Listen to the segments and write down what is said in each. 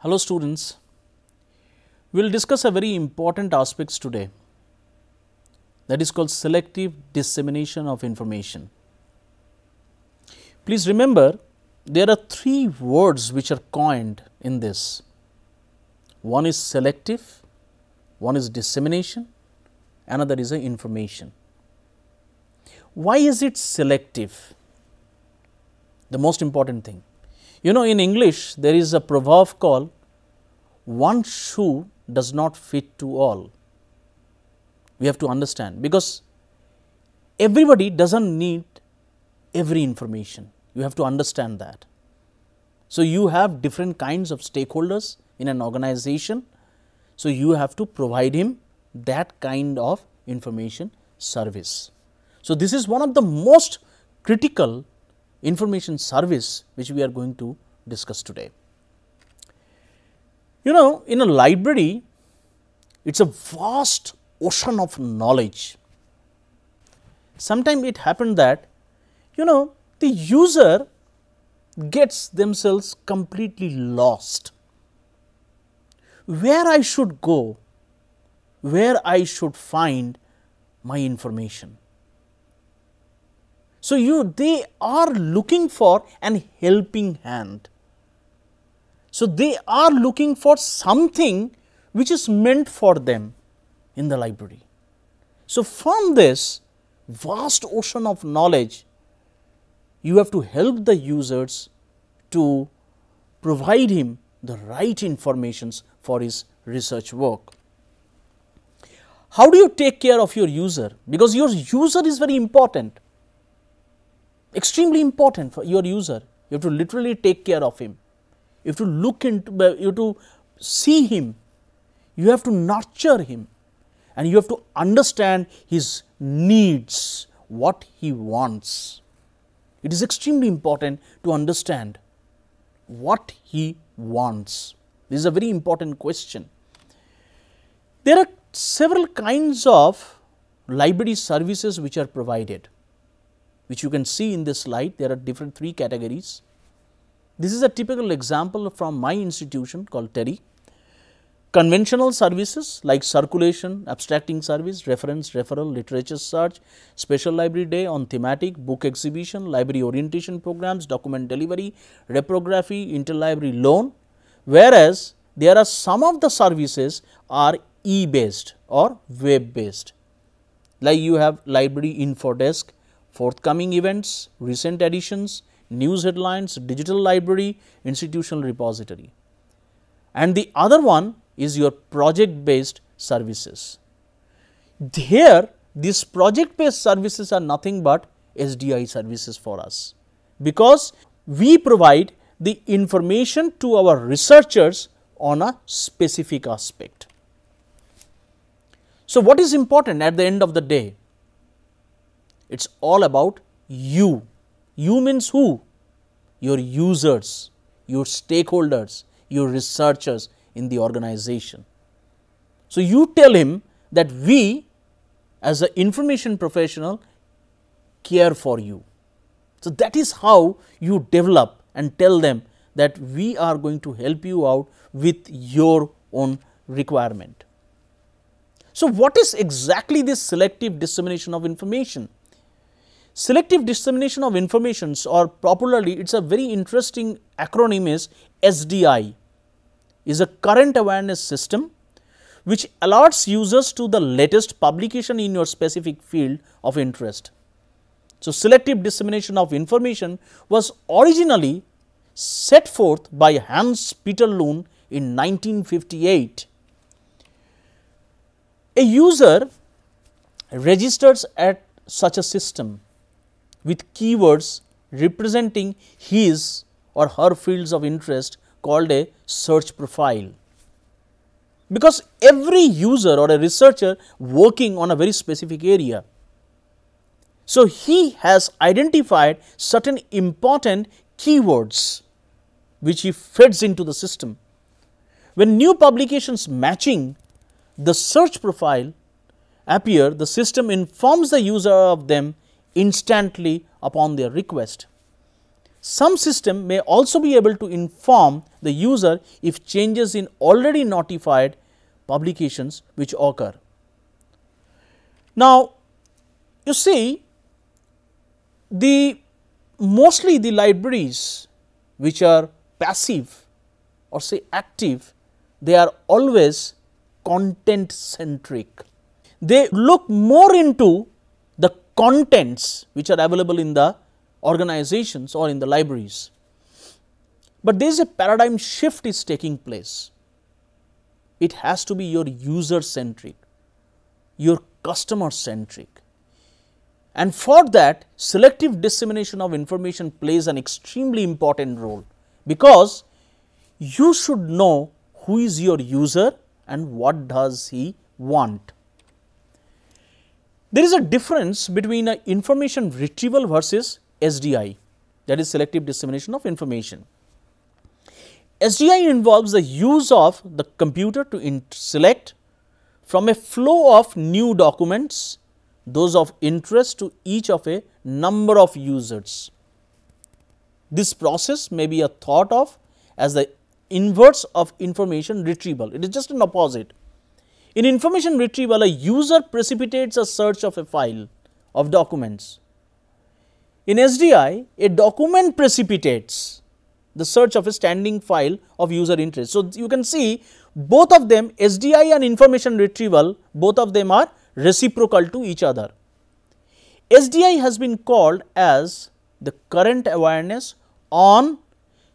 Hello students, we will discuss a very important aspects today, that is called selective dissemination of information. Please remember, there are three words which are coined in this. One is selective, one is dissemination, another is information. Why is it selective? The most important thing. You know, in English there is a proverb called one shoe does not fit to all. We have to understand, because everybody doesn't need every information. You have to understand that. So, you have different kinds of stakeholders in an organization. So, you have to provide him that kind of information service. So, this is one of the most critical information service which we are going to discuss today. You know, in a library, it is a vast ocean of knowledge. Sometimes it happens that, you know, the user gets themselves completely lost. Where I should go, where I should find my information. So, they are looking for an helping hand. So, they are looking for something which is meant for them in the library. So, from this vast ocean of knowledge, you have to help the users to provide him the right informations for his research work. How do you take care of your user? Because your user is very important. Extremely important for your user. You have to literally take care of him. You have to look into, you have to see him, you have to nurture him, and you have to understand his needs, what he wants. It is extremely important to understand what he wants. This is a very important question. There are several kinds of library services which are provided, which you can see in this slide. There are different three categories. This is a typical example from my institution called TERI. Conventional services like circulation, abstracting service, reference, referral, literature search, special library day on thematic, book exhibition, library orientation programs, document delivery, reprography, interlibrary loan. Whereas, there are some of the services are e-based or web based, like you have library info desk, forthcoming events, recent additions, news headlines, digital library, institutional repository. And the other one is your project based services. Here these project based services are nothing but SDI services for us, because we provide the information to our researchers on a specific aspect. So, what is important at the end of the day? It is all about you. You means who? Your users, your stakeholders, your researchers in the organization. So, you tell him that we as an information professional care for you. So, that is how you develop and tell them that we are going to help you out with your own requirement. So, what is exactly this selective dissemination of information? Selective dissemination of informations, or popularly it is a very interesting acronym, is SDI, is a current awareness system which alerts users to the latest publication in your specific field of interest. So, selective dissemination of information was originally set forth by Hans Peter Lund in 1958. A user registers at such a system with keywords representing his or her fields of interest called a search profile. Because every user or a researcher working on a very specific area, so he has identified certain important keywords which he feeds into the system. When new publications matching the search profile appear, the system informs the user of them instantly upon their request. Some system may also be able to inform the user if changes in already notified publications which occur. Now, you see, mostly the libraries which are passive or say active, they are always content centric. They look more into the contents which are available in the organizations or in the libraries. But there is a paradigm shift is taking place. It has to be your user centric, your customer centric. And for that, selective dissemination of information plays an extremely important role, because you should know who is your user and what does he want. There is a difference between an information retrieval versus SDI, that is selective dissemination of information. SDI involves the use of the computer to select from a flow of new documents those of interest to each of a number of users. This process may be thought of as the inverse of information retrieval. It is just an opposite. In information retrieval, a user precipitates a search of a file of documents. In SDI, a document precipitates the search of a standing file of user interest. So, you can see both of them, SDI and information retrieval, both of them are reciprocal to each other. SDI has been called as the current awareness on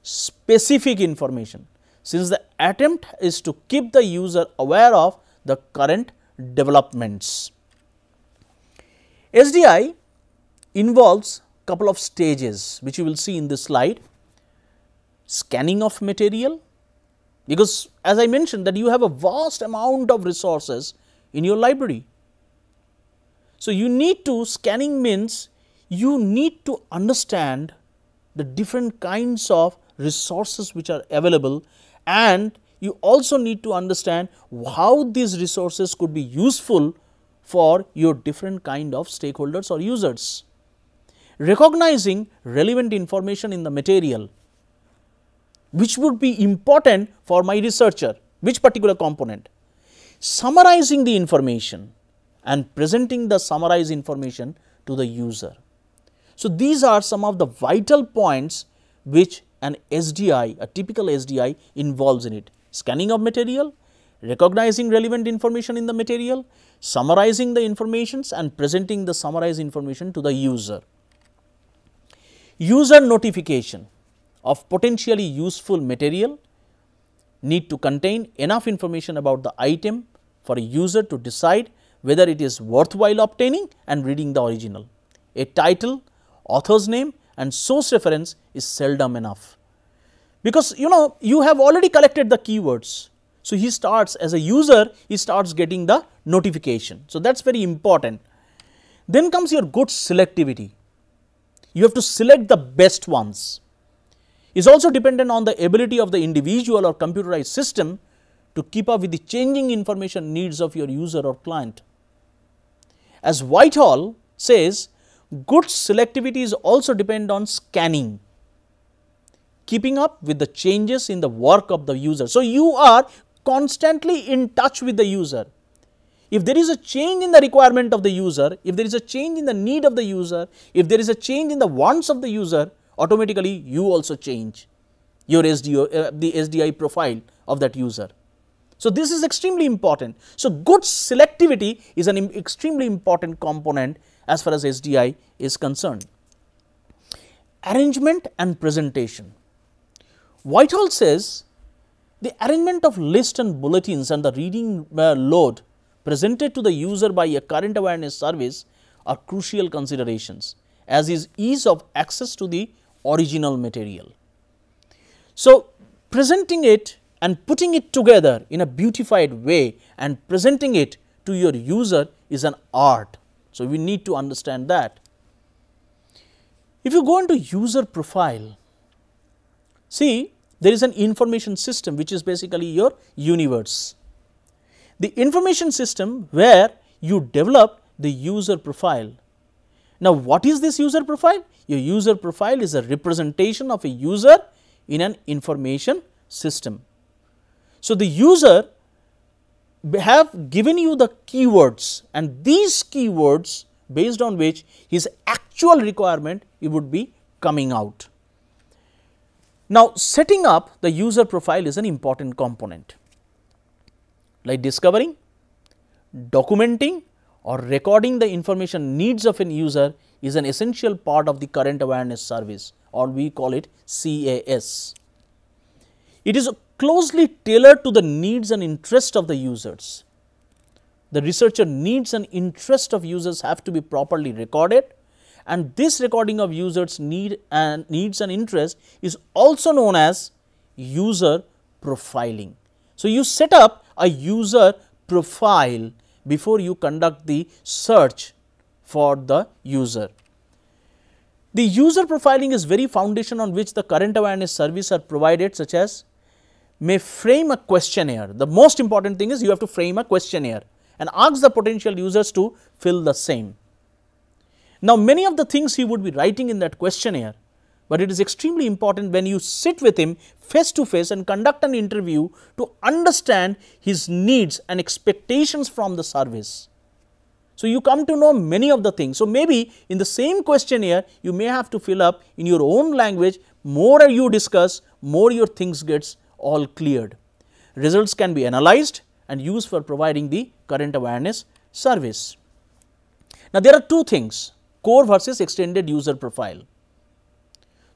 specific information, since the attempt is to keep the user aware of the current developments. SDI involves couple of stages which you will see in this slide. Scanning of material, because as I mentioned that you have a vast amount of resources in your library. So, you need to, scanning means you need to understand the different kinds of resources which are available, and you also need to understand how these resources could be useful for your different kind of stakeholders or users. Recognizing relevant information in the material, which would be important for my researcher, which particular component. Summarizing the information and presenting the summarized information to the user. So, these are some of the vital points which an SDI, a typical SDI involves in it. Scanning of material, recognizing relevant information in the material, summarizing the informations and presenting the summarized information to the user. User notification of potentially useful material need to contain enough information about the item for a user to decide whether it is worthwhile obtaining and reading the original. A title, author's name and source reference is seldom enough, because you have already collected the keywords. So, he starts as a user, he starts getting the notification. So, that is very important. Then comes your good selectivity. You have to select the best ones. Is also dependent on the ability of the individual or computerized system to keep up with the changing information needs of your user or client. As Whitehall says, good selectivity is also dependent on scanning, keeping up with the changes in the work of the user. So, you are constantly in touch with the user. If there is a change in the requirement of the user, if there is a change in the need of the user, if there is a change in the wants of the user, automatically you also change your the SDI profile of that user. So, this is extremely important. So, good selectivity is an extremely important component as far as SDI is concerned. Arrangement and presentation. Whitehall says the arrangement of list and bulletins and the reading load presented to the user by a current awareness service are crucial considerations, as is ease of access to the original material. So, presenting it and putting it together in a beautified way and presenting it to your user is an art. So, we need to understand that. If you go into user profile, see, there is an information system which is basically your universe. The information system where you develop the user profile. Now, what is this user profile? Your user profile is a representation of a user in an information system. So, the user have given you the keywords, and these keywords based on which his actual requirement it would be coming out. Now, setting up the user profile is an important component, like discovering, documenting or recording the information needs of an user is an essential part of the current awareness service, or we call it CAS. It is closely tailored to the needs and interests of the users. The researcher needs and interest of users have to be properly recorded, and this recording of users needs and interest is also known as user profiling. So, you set up a user profile before you conduct the search for the user. The user profiling is very foundation on which the current awareness service are provided, such as may frame a questionnaire. The most important thing is you have to frame a questionnaire and ask the potential users to fill the same. Now, many of the things he would be writing in that questionnaire, but it is extremely important when you sit with him face to face and conduct an interview to understand his needs and expectations from the service. So, you come to know many of the things. So, maybe in the same questionnaire you may have to fill up in your own language. More you discuss, more your things gets all cleared. Results can be analyzed and used for providing the current awareness service. Now, there are two things: core versus extended user profile.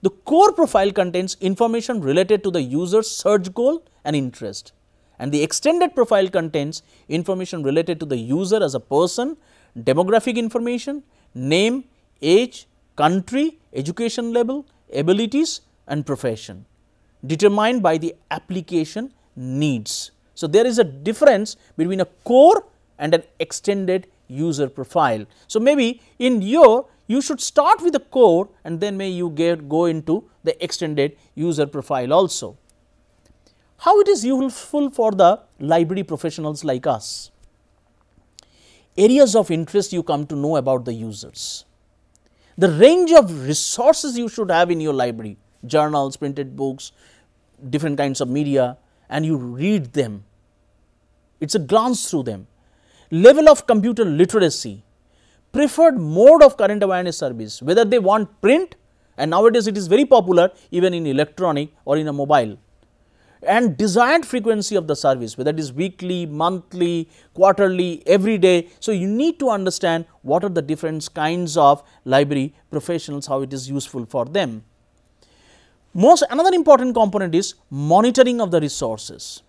The core profile contains information related to the user's search goal and interest, and the extended profile contains information related to the user as a person, demographic information, name, age, country, education level, abilities and profession, determined by the application needs. So, there is a difference between a core and an extended user profile. So, maybe in you should start with the core and then may you go into the extended user profile also. How it is useful for the library professionals like us? Areas of interest you come to know about the users. The range of resources you should have in your library, journals, printed books, different kinds of media, and you read them. It is a glance through them. Level of computer literacy, preferred mode of current awareness service, whether they want print, and nowadays it is very popular even in electronic or in a mobile, and desired frequency of the service, whether it is weekly, monthly, quarterly, every day. So, you need to understand what are the different kinds of library professionals, how it is useful for them. Another important component is monitoring of the resources.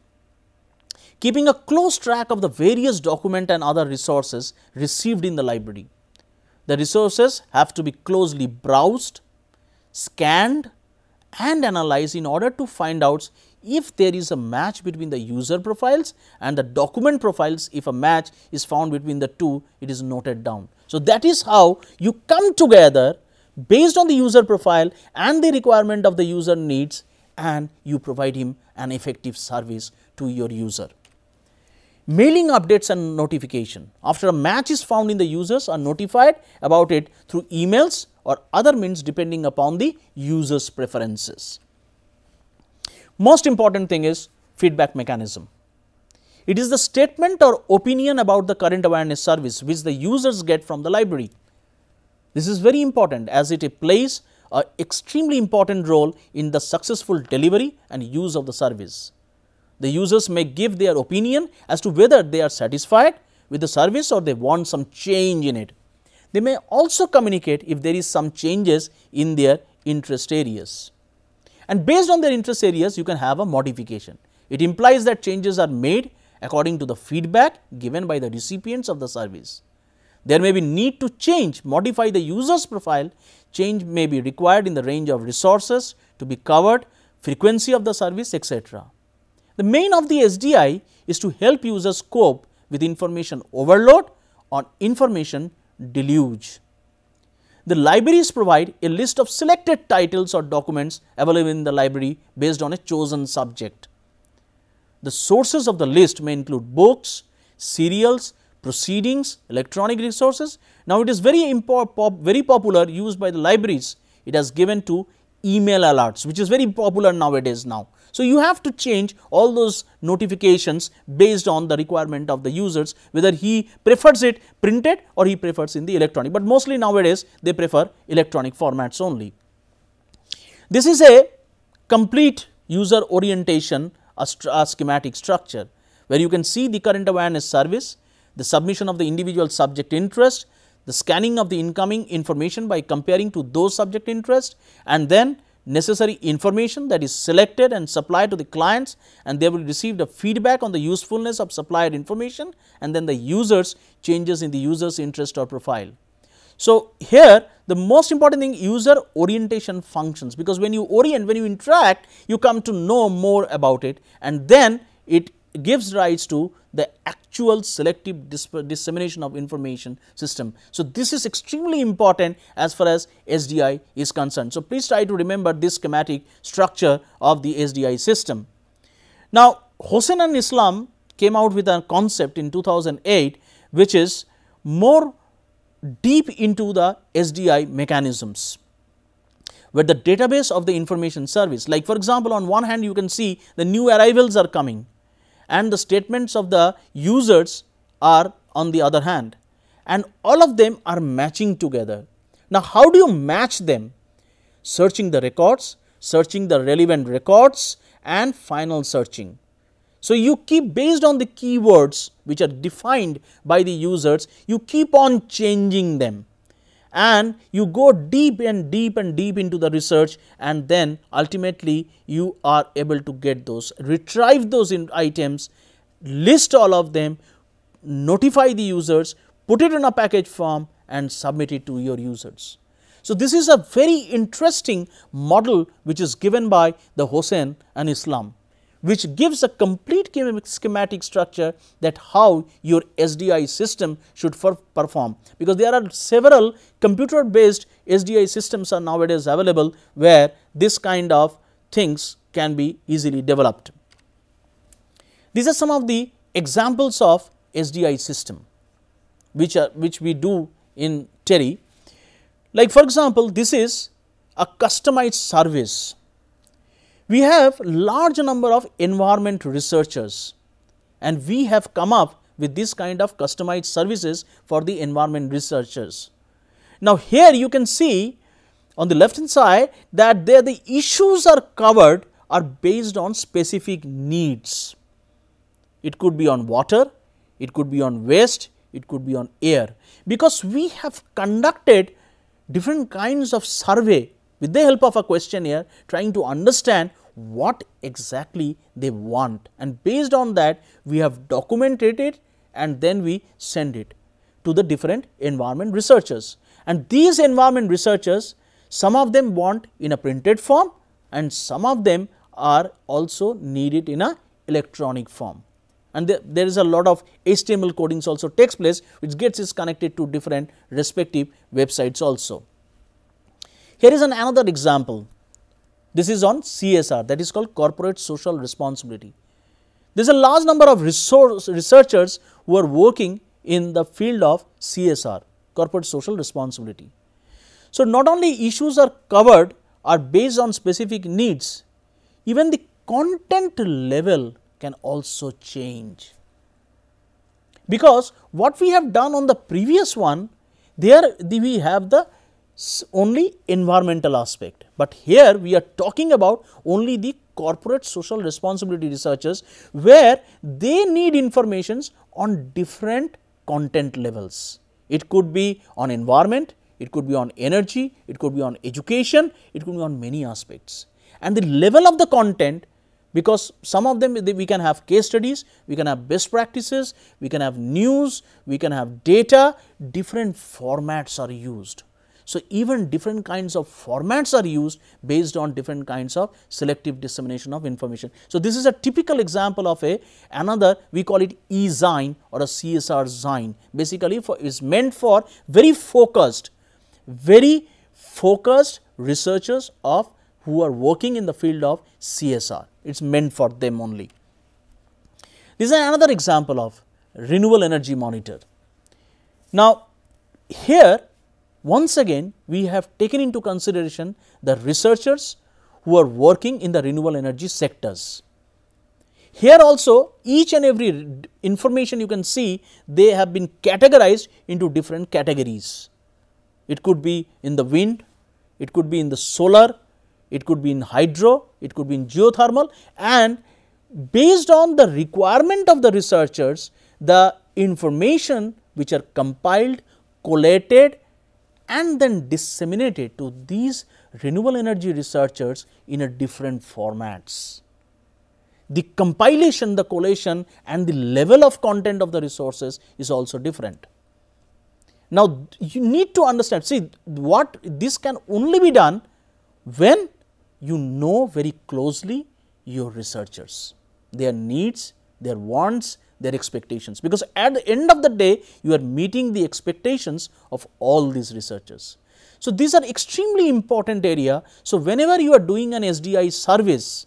Keeping a close track of the various document and other resources received in the library. The resources have to be closely browsed, scanned and analyzed in order to find out if there is a match between the user profiles and the document profiles. If a match is found between the two, it is noted down. So, that is how you come together based on the user profile and the requirement of the user needs, and you provide him an effective service to your user. Mailing updates and notification. After a match is found in, the users are notified about it through emails or other means depending upon the user's preferences. Most important thing is feedback mechanism. It is the statement or opinion about the current awareness service which the users get from the library. This is very important as it plays an extremely important role in the successful delivery and use of the service. The users may give their opinion as to whether they are satisfied with the service or they want some change in it. They may also communicate if there is some changes in their interest areas. And based on their interest areas, you can have a modification. It implies that changes are made according to the feedback given by the recipients of the service. There may be need to modify the user's profile. Change may be required in the range of resources to be covered, frequency of the service, etc. The main of the SDI is to help users cope with information overload or information deluge. The libraries provide a list of selected titles or documents available in the library based on a chosen subject. The sources of the list may include books, serials, proceedings, electronic resources. Now, it is very popular, used by the libraries. It has given to email alerts, which is very popular nowadays now. So, you have to change all those notifications based on the requirement of the users, whether he prefers it printed or he prefers in the electronic, but mostly nowadays they prefer electronic formats only. This is a complete user orientation, a schematic structure, where you can see the current awareness service, the submission of the individual subject interest, the scanning of the incoming information by comparing to those subject interest, and then necessary information that is selected and supplied to the clients, and they will receive the feedback on the usefulness of supplied information, and then the users changes in the user's interest or profile. So, here the most important thing, user orientation functions, because when you orient, when you interact, you come to know more about it, and then it gives rise to the actual selective dissemination of information system. So, this is extremely important as far as SDI is concerned. So, please try to remember this schematic structure of the SDI system. Now, Hossain and Islam came out with a concept in 2008, which is more deep into the SDI mechanisms, where the database of the information service, like for example, on one hand you can see the new arrivals are coming, and the statements of the users are on the other hand, and all of them are matching together. Now, how do you match them? Searching the records, searching the relevant records, and final searching. So, you keep based on the keywords which are defined by the users, you keep on changing them, and you go deep and deep and deep into the research, and then ultimately you are able to get those, retrieve those items, list all of them, notify the users, put it in a package form and submit it to your users. So, this is a very interesting model which is given by the Hossain and Islam, which gives a complete schematic structure that how your SDI system should perform, because there are several computer based SDI systems are nowadays available, where this kind of things can be easily developed. These are some of the examples of SDI system which we do in Terry. Like for example, this is a customized service. We have large number of environment researchers, and we have come up with this kind of customized services for the environment researchers. Now, here you can see on the left hand side that there the issues are covered are based on specific needs. It could be on water, it could be on waste, it could be on air, because we have conducted different kinds of survey with the help of a questionnaire, trying to understand what exactly they want, and based on that we have documented it, and then we send it to the different environment researchers. And these environment researchers, some of them want in a printed form, and some of them are also needed in a electronic form. And there is a lot of HTML codings also takes place, which gets is connected to different respective websites also. Here is another example. This is on CSR, that is called corporate social responsibility. There is a large number of researchers who are working in the field of CSR, corporate social responsibility. So, not only issues are covered are based on specific needs, even the content level can also change, because what we have done on the previous one, there we have the only environmental aspect, but here we are talking about only the corporate social responsibility researchers, where they need informations on different content levels. It could be on environment, it could be on energy, it could be on education, it could be on many aspects. And the level of the content, because some of them we can have case studies, we can have best practices, we can have news, we can have data, different formats are used. So, even different kinds of formats are used based on different kinds of selective dissemination of information. So, this is a typical example of another, we call it e-zine or a CSR zine, basically is meant for very focused researchers of who are working in the field of CSR. It is meant for them only. This is another example of renewable energy monitor. Now, here once again we have taken into consideration the researchers who are working in the renewable energy sectors. Here also each and every information you can see, they have been categorized into different categories. It could be in the wind, it could be in the solar, it could be in hydro, it could be in geothermal, and based on the requirement of the researchers, the information which are compiled, collated and then disseminated to these renewable energy researchers in a different formats. The compilation, the collation and the level of content of the resources is also different. Now, you need to understand, see what this can only be done when you know very closely your researchers, their needs, their wants, their expectations, because at the end of the day you are meeting the expectations of all these researchers. So, these are extremely important area. So, whenever you are doing an SDI service,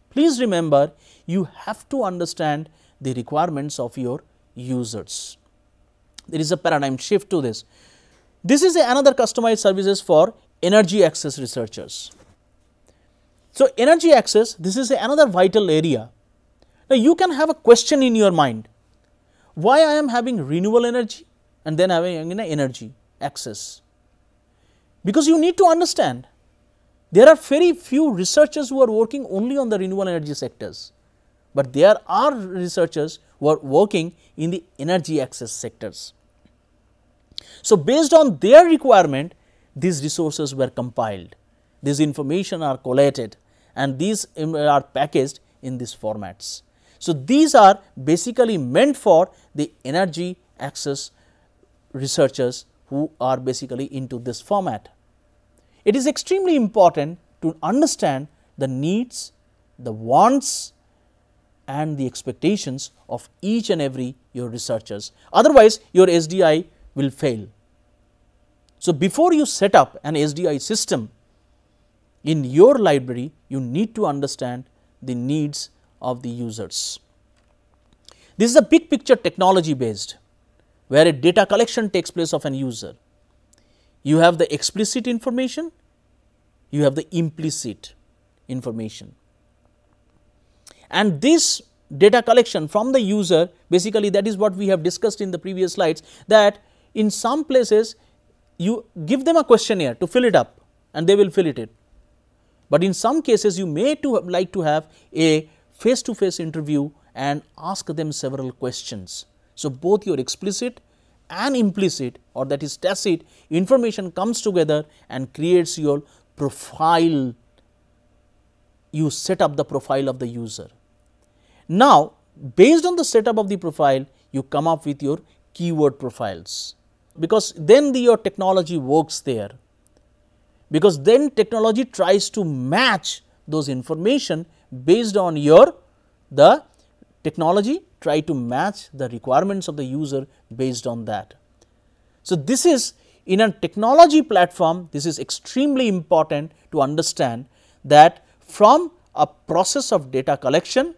please remember you have to understand the requirements of your users. There is a paradigm shift to this. This is another customized services for energy access researchers. So, energy access, this is another vital area. Now, you can have a question in your mind, why I am having renewable energy and then having energy access? Because you need to understand there are very few researchers who are working only on the renewable energy sectors, but there are researchers who are working in the energy access sectors. So, based on their requirement, these resources were compiled, these information are collated and these are packaged in these formats. So, these are basically meant for the energy access researchers who are basically into this format. It is extremely important to understand the needs, the wants and the expectations of each and every your researchers, otherwise your SDI will fail. So, before you set up an SDI system in your library, you need to understand the needs of the users. This is a big picture technology based, where a data collection takes place of an user. You have the explicit information, you have the implicit information, and this data collection from the user, basically that is what we have discussed in the previous slides, that in some places you give them a questionnaire to fill it up and they will fill it in. But in some cases you may like to have a face to face interview and ask them several questions. So, both your explicit and implicit, or that is tacit information, comes together and creates your profile. You set up the profile of the user. Now, based on the setup of the profile, you come up with your keyword profiles, because then your technology works there, because then technology tries to match those information based on the technology try to match the requirements of the user based on that. So, this is in a technology platform, this is extremely important to understand that from a process of data collection,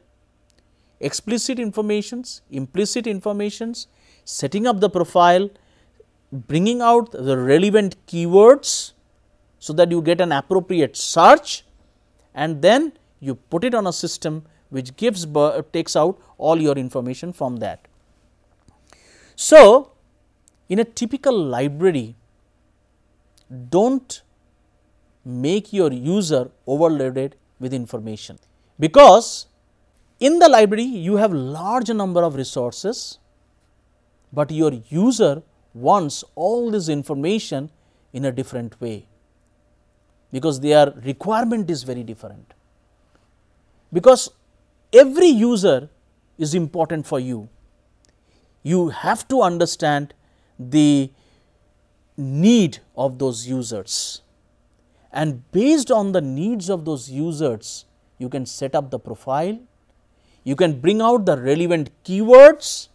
explicit informations, implicit informations, setting up the profile, bringing out the relevant keywords so that you get an appropriate search, and then you put it on a system which takes out all your information from that. So, in a typical library, do not make your user overloaded with information, because in the library you have large number of resources, but your user wants all this information in a different way, because their requirement is very different. Because every user is important for you, you have to understand the need of those users, and based on the needs of those users, you can set up the profile, you can bring out the relevant keywords,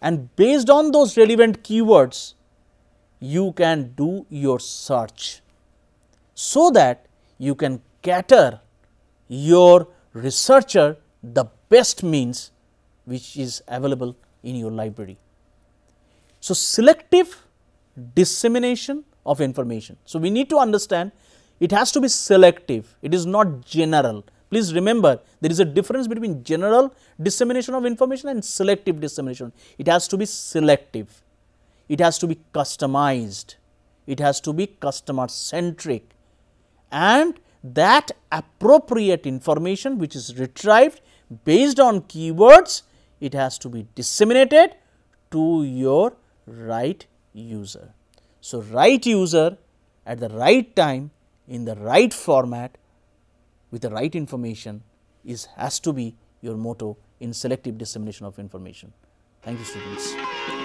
and based on those relevant keywords, you can do your search, so that you can cater your researcher the best means which is available in your library. So, selective dissemination of information. So, we need to understand it has to be selective, it is not general. Please remember, there is a difference between general dissemination of information and selective dissemination. It has to be selective, it has to be customized, it has to be customer centric, and that appropriate information which is retrieved based on keywords, it has to be disseminated to your right user. So, right user at the right time in the right format with the right information has to be your motto in selective dissemination of information. Thank you, students.